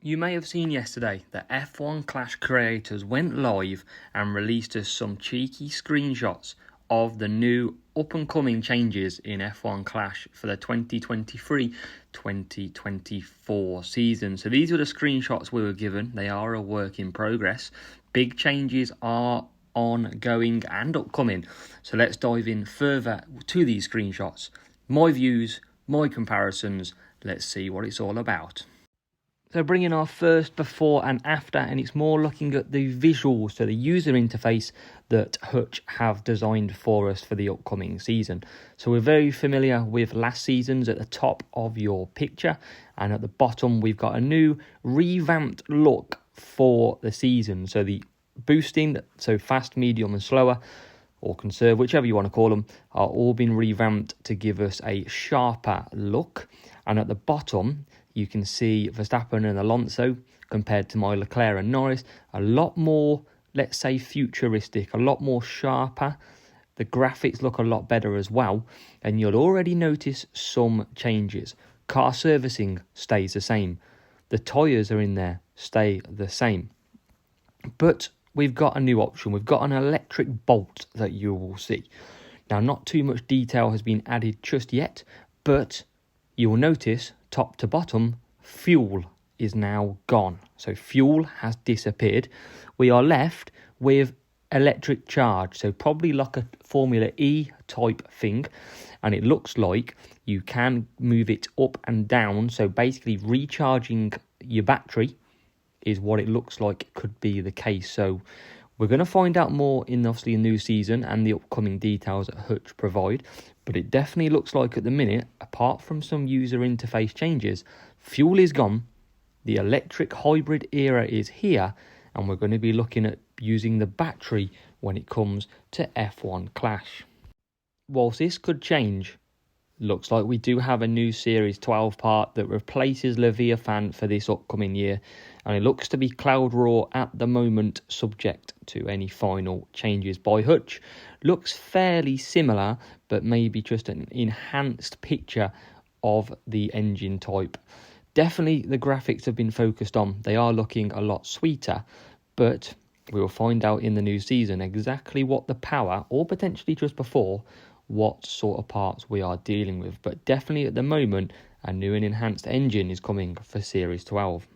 You may have seen yesterday that F1 Clash creators went live and released us some cheeky screenshots of the new up-and-coming changes in F1 Clash for the 2023-2024 season. So these were the screenshots we were given. They are a work in progress. Big changes are ongoing and upcoming. So let's dive in further to these screenshots. My views, my comparisons. Let's see what it's all about. So bringing our first before and after, and it's more looking at the visuals, so the user interface that Hutch have designed for us for the upcoming season. So we're very familiar with last season's at the top of your picture, and at the bottom we've got a new revamped look for the season. So the boosting, so fast, medium and slower, or conserve, whichever you want to call them, are all been revamped to give us a sharper look. And at the bottom, you can see Verstappen and Alonso compared to my Leclerc and Norris, a lot more, let's say, futuristic, a lot more sharper. The graphics look a lot better as well, and you'll already notice some changes. Car servicing stays the same. The tyres are in there, stay the same. But we've got a new option. We've got an electric bolt that you will see. Now, not too much detail has been added just yet, but you will notice top to bottom, fuel is now gone. So fuel has disappeared. We are left with electric charge. So probably like a Formula E type thing. And it looks like you can move it up and down. So basically recharging your battery is what it looks like could be the case. So we're going to find out more in obviously a new season and the upcoming details that Hutch provide. But it definitely looks like at the minute, apart from some user interface changes, fuel is gone, the electric hybrid era is here, and we're going to be looking at using the battery when it comes to F1 Clash. Whilst this could change, looks like we do have a new Series 12 part that replaces Leviathan for this upcoming year, and it looks to be Cloud Roar at the moment, subject to any final changes by Hutch. Looks fairly similar, but maybe just an enhanced picture of the engine type. Definitely the graphics have been focused on. They are looking a lot sweeter, but we will find out in the new season exactly what the power, or potentially just before, what sort of parts we are dealing with. But definitely at the moment, a new and enhanced engine is coming for Series 12.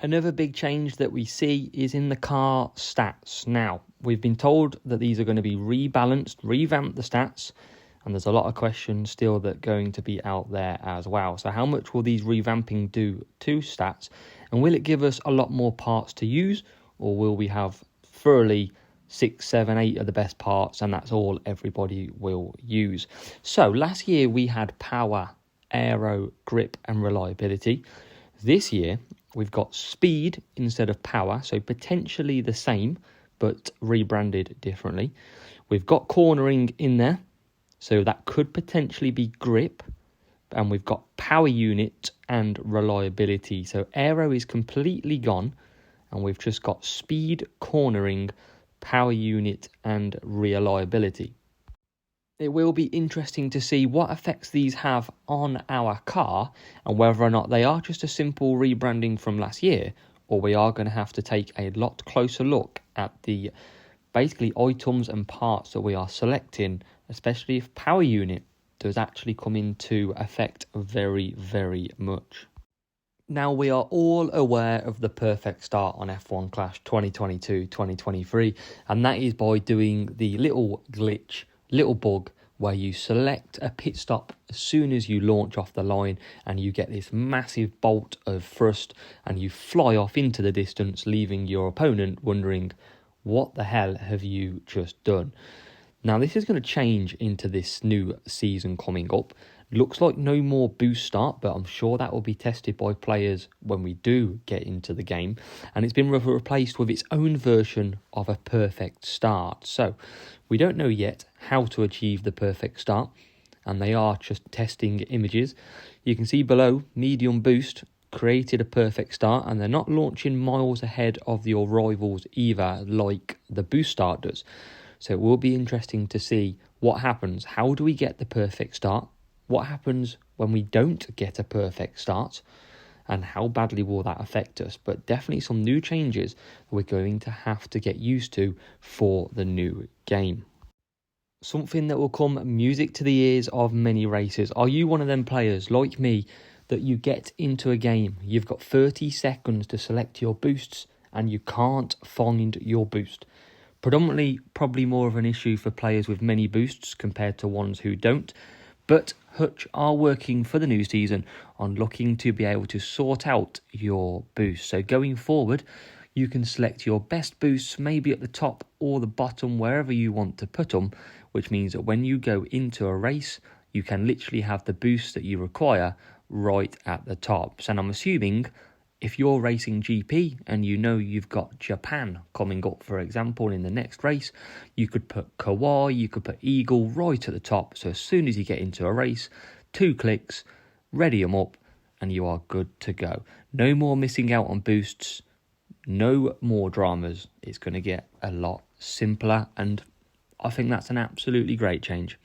Another big change that we see is in the car stats. Now, we've been told that these are going to be rebalanced, revamped the stats, and there's a lot of questions still that are going to be out there as well. So how much will these revamping do to stats? And will it give us a lot more parts to use, or will we have thoroughly 6, 7, 8 of the best parts, and that's all everybody will use? So last year we had power, aero, grip and reliability. This year we've got speed instead of power, so potentially the same but rebranded differently. We've got cornering in there, so that could potentially be grip, and we've got power unit and reliability. So aero is completely gone, and we've just got speed, cornering, power unit and reliability. It will be interesting to see what effects these have on our car, and whether or not they are just a simple rebranding from last year, or we are going to have to take a lot closer look at the basically items and parts that we are selecting, especially if power unit does actually come into effect very, very much. Now, we are all aware of the perfect start on F1 Clash 2022-2023, and that is by doing the little glitch, little bug, where you select a pit stop as soon as you launch off the line, and you get this massive bolt of thrust, and you fly off into the distance, leaving your opponent wondering, what the hell have you just done? Now, this is going to change into this new season coming up. Looks like no more boost start, but I'm sure that will be tested by players when we do get into the game. And it's been replaced with its own version of a perfect start. So we don't know yet how to achieve the perfect start, and they are just testing images. You can see below, medium boost created a perfect start, and they're not launching miles ahead of your rivals either, like the boost start does. So it will be interesting to see what happens. How do we get the perfect start? What happens when we don't get a perfect start? and how badly will that affect us. But definitely some new changes we're going to have to get used to for the new game. Something that will come music to the ears of many racers. Are you one of them players like me that you get into a game, you've got 30 seconds to select your boosts and you can't find your boost? Predominantly probably more of an issue for players with many boosts compared to ones who don't. But Hutch are working for the new season on looking to be able to sort out your boosts. So going forward, you can select your best boosts maybe at the top or the bottom, wherever you want to put them, which means that when you go into a race, you can literally have the boosts that you require right at the top. So I'm assuming if you're racing GP and you know you've got Japan coming up, for example, in the next race, you could put Kawhi, you could put Eagle right at the top. So as soon as you get into a race, 2 clicks, ready them up, and you are good to go. No more missing out on boosts, no more dramas. It's going to get a lot simpler, and I think that's an absolutely great change.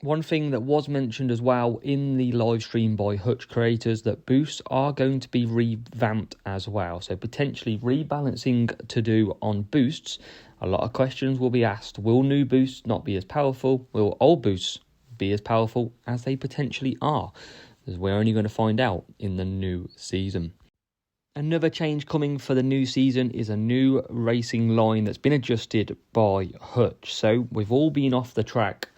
One thing that was mentioned as well in the live stream by Hutch creators, that boosts are going to be revamped as well. So potentially rebalancing to do on boosts. A lot of questions will be asked. Will new boosts not be as powerful? Will old boosts be as powerful as they potentially are? As we're only going to find out in the new season. Another change coming for the new season is a new racing line that's been adjusted by Hutch. So we've all been off the track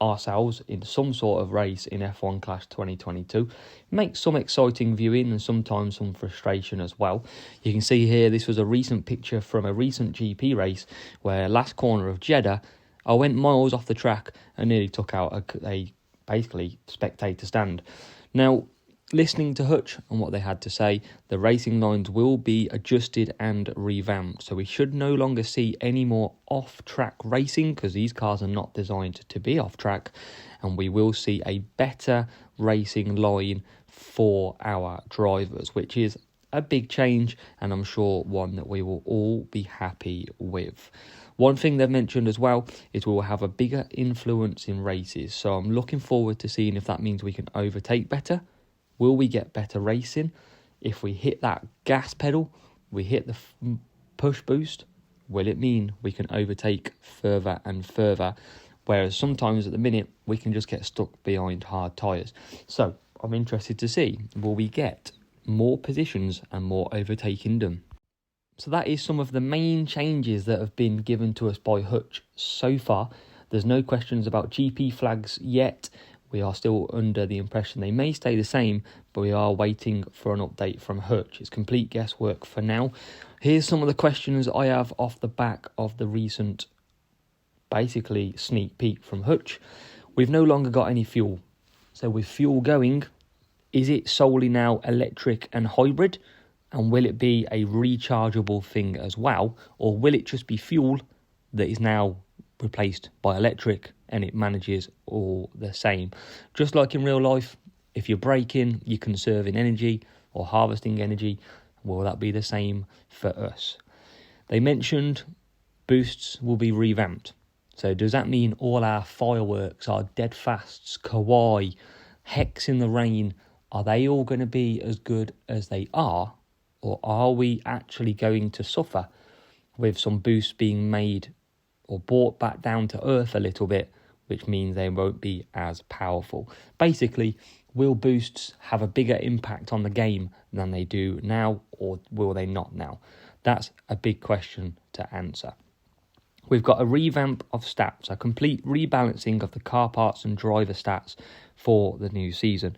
ourselves in some sort of race in F1 Clash 2022. Makes some exciting viewing and sometimes some frustration as well. You can see here, this was a recent picture from a recent GP race where last corner of Jeddah, I went miles off the track and nearly took out a basically spectator stand. Now, listening to Hutch and what they had to say, the racing lines will be adjusted and revamped. So we should no longer see any more off-track racing because these cars are not designed to be off-track. And we will see a better racing line for our drivers, which is a big change and I'm sure one that we will all be happy with. One thing they've mentioned as well is we will have a bigger influence in races. So I'm looking forward to seeing if that means we can overtake better. Will we get better racing? If we hit that gas pedal, we hit the push boost, will it mean we can overtake further and further? Whereas sometimes at the minute, we can just get stuck behind hard tyres. So I'm interested to see, will we get more positions and more overtaking done? So that is some of the main changes that have been given to us by Hutch so far. There's no questions about GP flags yet. We are still under the impression they may stay the same, but we are waiting for an update from Hutch. It's complete guesswork for now. Here's some of the questions I have off the back of the recent, basically, sneak peek from Hutch. We've no longer got any fuel. So with fuel going, is it solely now electric and hybrid? And will it be a rechargeable thing as well? Or will it just be fuel that is now replaced by electric and it manages all the same? Just like in real life, if you're braking, you're conserving energy or harvesting energy. Will that be the same for us? They mentioned boosts will be revamped. So does that mean all our fireworks, our dead fasts, Kawhi, Hex in the rain, are they all going to be as good as they are? Or are we actually going to suffer with some boosts being made or brought back down to earth a little bit, which means they won't be as powerful? Basically, will boosts have a bigger impact on the game than they do now, or will they not now? That's a big question to answer. We've got a revamp of stats, a complete rebalancing of the car parts and driver stats for the new season.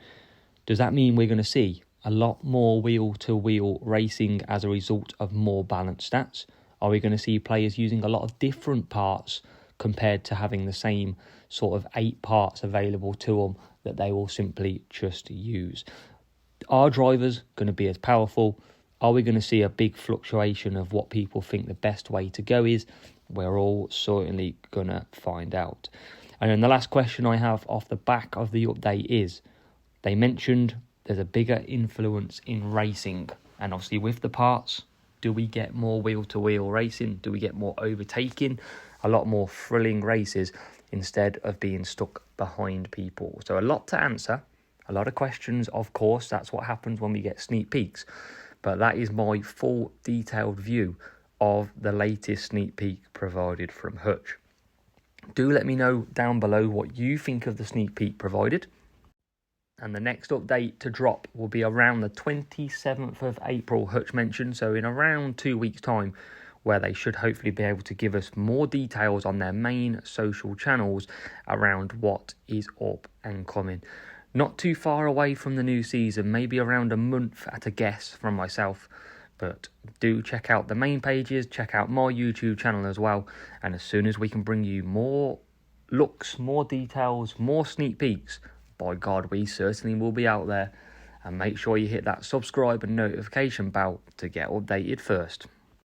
Does that mean we're going to see a lot more wheel-to-wheel racing as a result of more balanced stats? Are we going to see players using a lot of different parts compared to having the same sort of 8 parts available to them that they will simply just use? Are drivers going to be as powerful? Are we going to see a big fluctuation of what people think the best way to go is? We're all certainly going to find out. And then the last question I have off the back of the update is, they mentioned there's a bigger influence in racing. And obviously with the parts, do we get more wheel-to-wheel racing? Do we get more overtaking? A lot more thrilling races instead of being stuck behind people. So a lot to answer. A lot of questions, of course, that's what happens when we get sneak peeks. But that is my full detailed view of the latest sneak peek provided from Hutch. Do let me know down below what you think of the sneak peek provided. And the next update to drop will be around the 27th of April, Hutch mentioned, so in around 2 weeks' time, where they should hopefully be able to give us more details on their main social channels around what is up and coming. Not too far away from the new season, maybe around a month at a guess from myself. But do check out the main pages, check out my YouTube channel as well. And as soon as we can bring you more looks, more details, more sneak peeks, by God, we certainly will be out there. And make sure you hit that subscribe and notification bell to get updated first.